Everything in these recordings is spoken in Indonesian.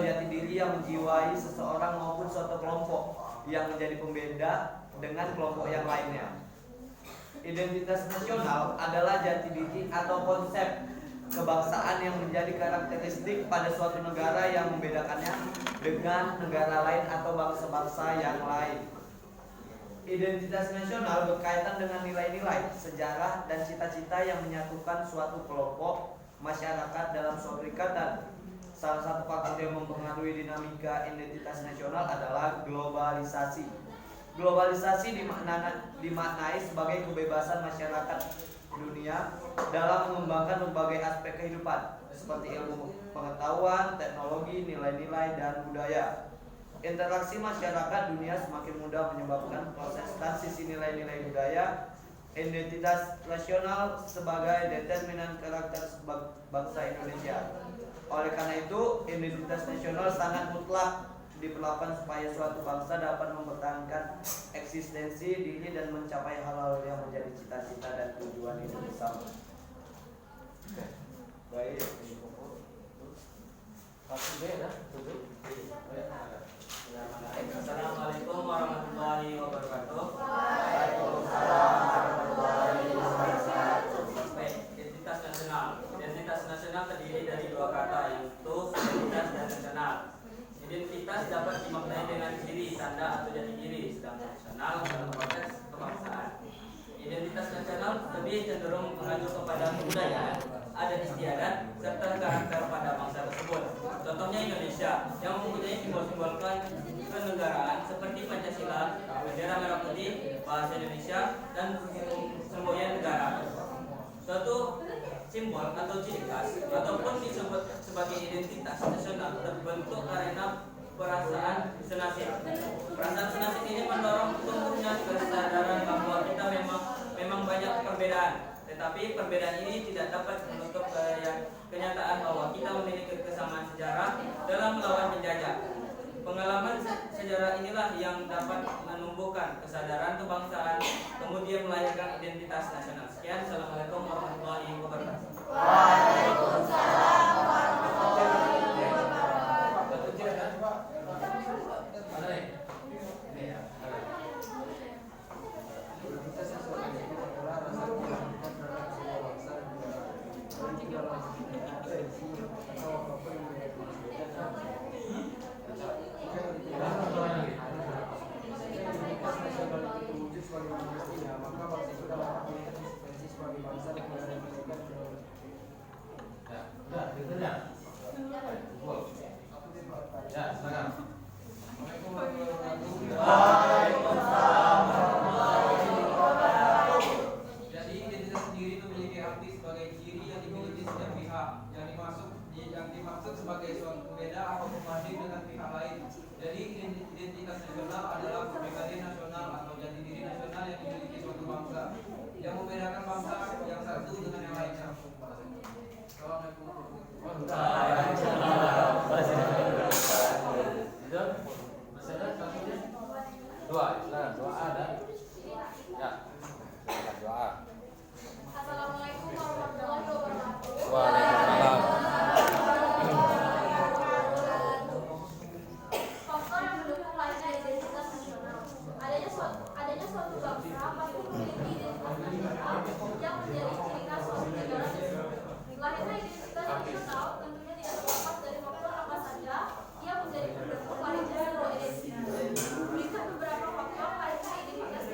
jati diri yang menjiwai seseorang maupun suatu kelompok yang menjadi pembeda dengan kelompok yang lainnya. Identitas nasional adalah jati diri atau konsep kebangsaan yang menjadi karakteristik pada suatu negara yang membedakannya dengan negara lain atau bangsa-bangsa yang lain. Identitas nasional berkaitan dengan nilai-nilai, sejarah, dan cita-cita yang menyatukan suatu kelompok masyarakat dalam suatu ikatan. Salah satu faktor yang mempengaruhi dinamika identitas nasional adalah globalisasi. Globalisasi dimaknai sebagai kebebasan masyarakat dunia dalam mengembangkan berbagai aspek kehidupan seperti ilmu pengetahuan, teknologi, nilai-nilai, dan budaya. Interaksi masyarakat dunia semakin mudah menyebabkan proses transisi nilai-nilai budaya. Identitas nasional sebagai determinan karakter bangsa Indonesia. Oleh karena itu, identitas nasional sangat mutlak diperlakukan supaya suatu bangsa dapat mempertahankan eksistensi diri dan mencapai hal-hal yang menjadi cita-cita dan tujuan hidup bersama. Baik. Assalamualaikum warahmatullahi wabarakatuh. Waalaikumsalam warahmatullahi wabarakatuh. Baik, identitas nasional. Identitas nasional terdiri dari dua kata, yaitu identitas dan nasional. Identitas dapat dimaknai dengan ciri, tanda, atau jati diri, sedangkan nasional dalam konteks kebangsaan. Identitas nasional lebih cenderung mengacu kepada kebudayaan, adat istiadat, serta karakter pada bangsa tersebut. Contohnya Indonesia yang mempunyai simbol-simbol kenegaraan seperti Pancasila, bendera merah putih, bahasa Indonesia, dan semboyan negara. Suatu simbol atau ciri khas ataupun disebut sebagai identitas nasional terbentuk karena perasaan senasib. Perasaan senasib ini mendorong tumbuhnya kesadaran bahwa kita memang banyak perbedaan, tetapi perbedaan ini tidak dapat menutup kenyataan bahwa kita memiliki kesamaan sejarah dalam melawan penjajah. Pengalaman sejarah inilah yang dapat menumbuhkan kesadaran kebangsaan, kemudian melahirkan identitas nasional. Sekian, assalamualaikum warahmatullahi wabarakatuh. Waalaikumsalam warahmatullahi Jadi identitas sendiri memiliki arti sebagai ciri yang dimiliki setiap pihak yang dimaksud sebagai suatu pembeda atau pembanding dengan pihak lain. Jadi identitas nasional adalah pribadi nasional atau jati diri nasional yang dimiliki suatu bangsa yang membedakan bangsa yang satu dengan yang lainnya. Assalamualaikum warahmatullahi Assalamualaikum warahmatullahi wabarakatuh. Waalaikumsalam. Faktor yang mendukung lahirnya identitas nasional. Adanya suatu bangsa pasti memiliki identitas nasional yang menjadi ciri khas suatu negara tersebut. Lahirnya identitas nasional tentunya tidak terlepas dari faktor apa saja yang menjadi pendukung lahirnya sebuah identitas. Berikan beberapa faktor lahirnya identitas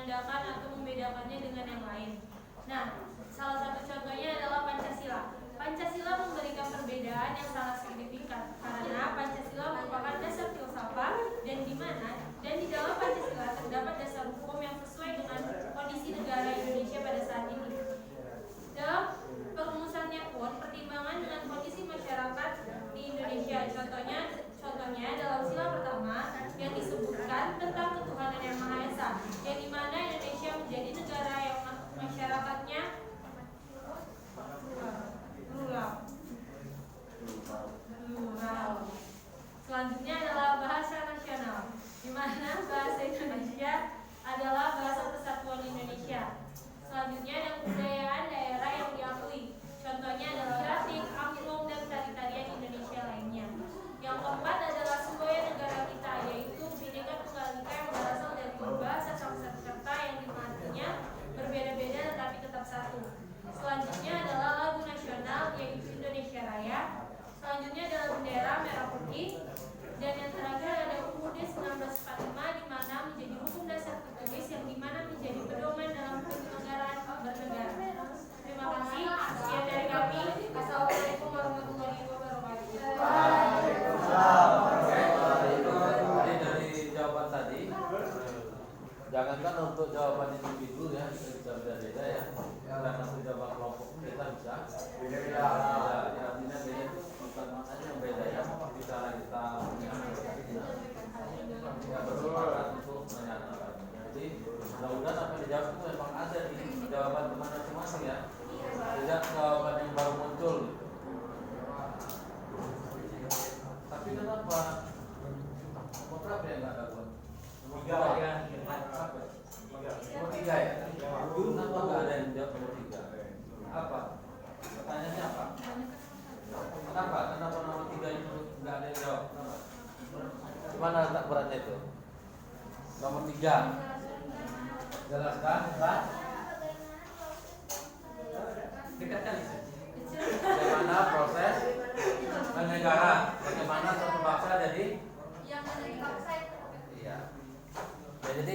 menandakan atau membedakannya dengan yang lain. Nah, salah satu contohnya adalah Pancasila. Pancasila memberikan perbedaan yang sangat signifikan karena Pancasila merupakan dasar filsafat dan di dalam Pancasila terdapat dasar hukum yang sesuai dengan kondisi negara Indonesia pada saat ini. Dalam perumusannya pun pertimbangan dengan kondisi masyarakat di Indonesia. Contohnya dalam sila pertama yang disebutkan tentang ketuhanan yang Maha Esa, yang dimana Indonesia menjadi negara yang masyarakatnya plural. Selanjutnya adalah bahasa nasional, di mana bahasa Indonesia adalah bahasa persatuan Indonesia. Selanjutnya ada kebudayaan daerah yang diakui. Contohnya adalah batik, angklung, dan tari-tarian Indonesia lainnya. Yang keempat adalah semboyan negara kita, yaitu Bhinneka Tunggal Ika yang berasal dari bahasa Sanskerta yang artinya berbeda-beda tetapi tetap satu. Selanjutnya adalah lagu nasional, yaitu Indonesia Raya. Selanjutnya adalah bendera merah putih. Dan yang terakhir ada UUD 1945 di mana menjadi hukum dasar tertulis yang dimana menjadi pedoman dalam penyelenggaraan bernegara. Terima kasih. Sekian dari kami. Assalamualaikum warahmatullahi wabarakatuh. Jadi dari jawaban tadi, jangankan untuk jawaban individu ya, kita bisa beda-beda ya. Karena untuk jawaban kelompok pun kita bisa beda-beda. Artinya beda itu bukan maknanya yang beda ya. Bisa kita bersepakat untuk menyatakan. Jadi mudah-mudahan apa yang dijawab itu memang ada di jawaban teman masing-masing ya. Tidak jawaban yang baru muncul. Tapi kenapa? Nomor berapa yang nggak dapat? Nomor 3 ya? Nomor 3 ya? Kenapa nggak ada yang jawab nomor 3? Apa? Pertanyaannya apa? Kenapa? Kenapa nomor 3 itu nggak ada yang jawab? Kenapa? Gimana letak beratnya itu? Nomor 3. Jelaskan, Pak. Dekat kali. Bagaimana proses bernegara? Bagaimana suatu bangsa jadi? Yang menjadi bangsa itu. Iya. Ya, jadi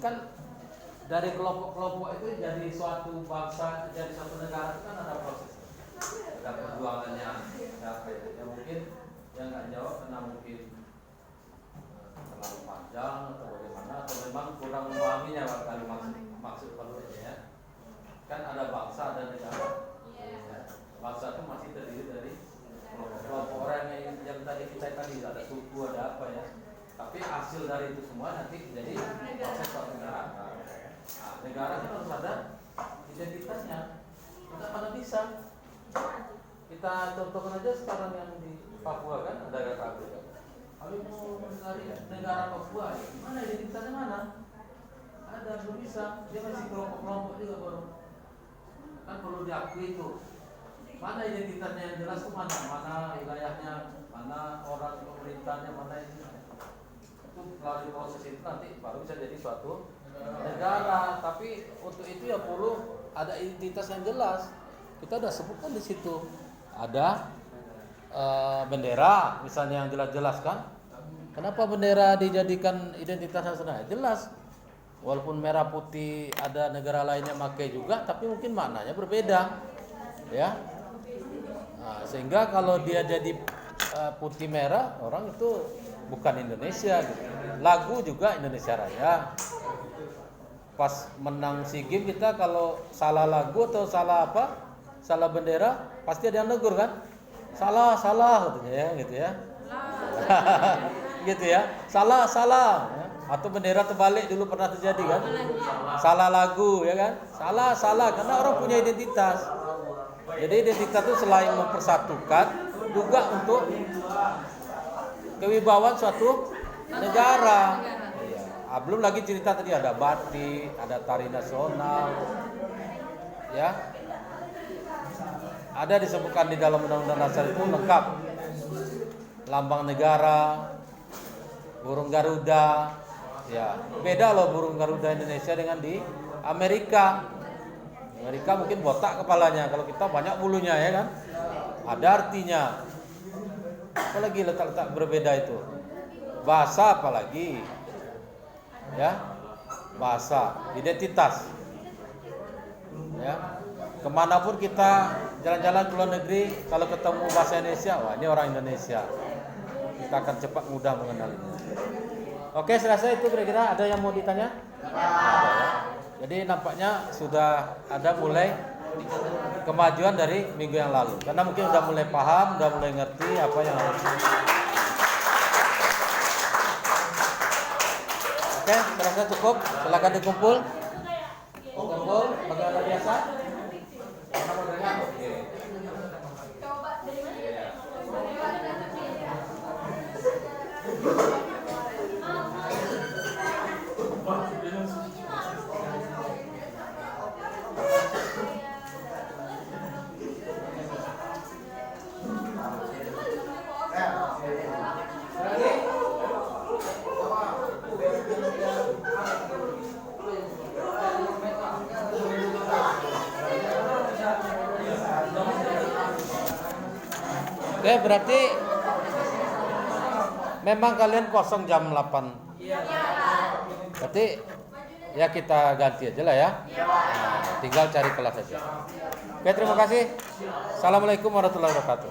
kan dari kelompok-kelompok itu jadi suatu bangsa, jadi suatu negara itu kan ada proses. Ada perjuangannya. Ya mungkin yang nggak jawab karena mungkin terlalu panjang atau bagaimana, atau memang kurang memahaminya kali maksud perlunya ya. Kan ada bangsa, ada negara. Bangsa itu masih terdiri dari kelompok orang yang tadi kita ada suku, ada apa ya. Tapi hasil dari itu semua nanti jadi proses suatu negara. Nah, negara kan harus ada identitasnya. Kita mana bisa? Kita contohkan aja sekarang yang di Papua kan ada KKB. Kalau mau mencari negara Papua, mana identitasnya mana? Ada, belum bisa. Dia masih kelompok-kelompok juga baru. Kan perlu diakui itu. Mana identitasnya yang jelas itu mana? Mana wilayahnya, mana orang pemerintahnya, mana ini. Itu melalui proses itu nanti baru bisa jadi suatu negara. Tapi untuk itu ya perlu ada identitas yang jelas. Kita udah sebutkan di situ. Ada bendera misalnya yang jelas-jelas kan. Kenapa bendera dijadikan identitas nasional? Jelas. Walaupun merah putih ada negara lainnya pakai juga, tapi mungkin maknanya berbeda. Ya. Nah, sehingga kalau dia jadi putih merah, orang itu bukan Indonesia gitu. Lagu juga Indonesia Raya. Pas menang SEA Games kita kalau salah lagu atau salah apa? Salah bendera, pasti ada yang negur kan? Salah gitu ya. Gitu ya. Salah. Ya. Atau bendera terbalik dulu pernah terjadi kan? Salah lagu ya kan? Salah karena orang punya identitas. Jadi identitas itu selain mempersatukan juga untuk kewibawaan suatu negara. Ya. Belum lagi cerita tadi ada batik, ada tari nasional. Ya. Ada disebutkan di dalam Undang-Undang Dasar itu lengkap. Lambang negara, burung Garuda. Ya, beda loh burung Garuda Indonesia dengan di Amerika. Amerika mungkin botak kepalanya, kalau kita banyak bulunya ya kan. Ada artinya. Apalagi letak-letak berbeda itu. Bahasa apalagi. Ya. bahasa, identitas. Ya. Kemanapun kita jalan-jalan ke luar negeri, kalau ketemu bahasa Indonesia, wah ini orang Indonesia. Kita akan cepat mudah mengenalinya. Oke, saya rasa itu kira-kira. Ada yang mau ditanya? Ada, ya. Jadi nampaknya sudah ada mulai kemajuan dari minggu yang lalu. Karena mungkin udah mulai paham, udah mulai ngerti apa yang harus. Oke, saya rasa cukup. Silakan dikumpul. Kumpul, bagaimana biasa? Oke. Coba dari mana? Oke, berarti memang kalian kosong jam 8. Berarti ya kita ganti aja lah ya. Nah, tinggal cari kelas aja. Oke, terima kasih. Assalamualaikum warahmatullahi wabarakatuh.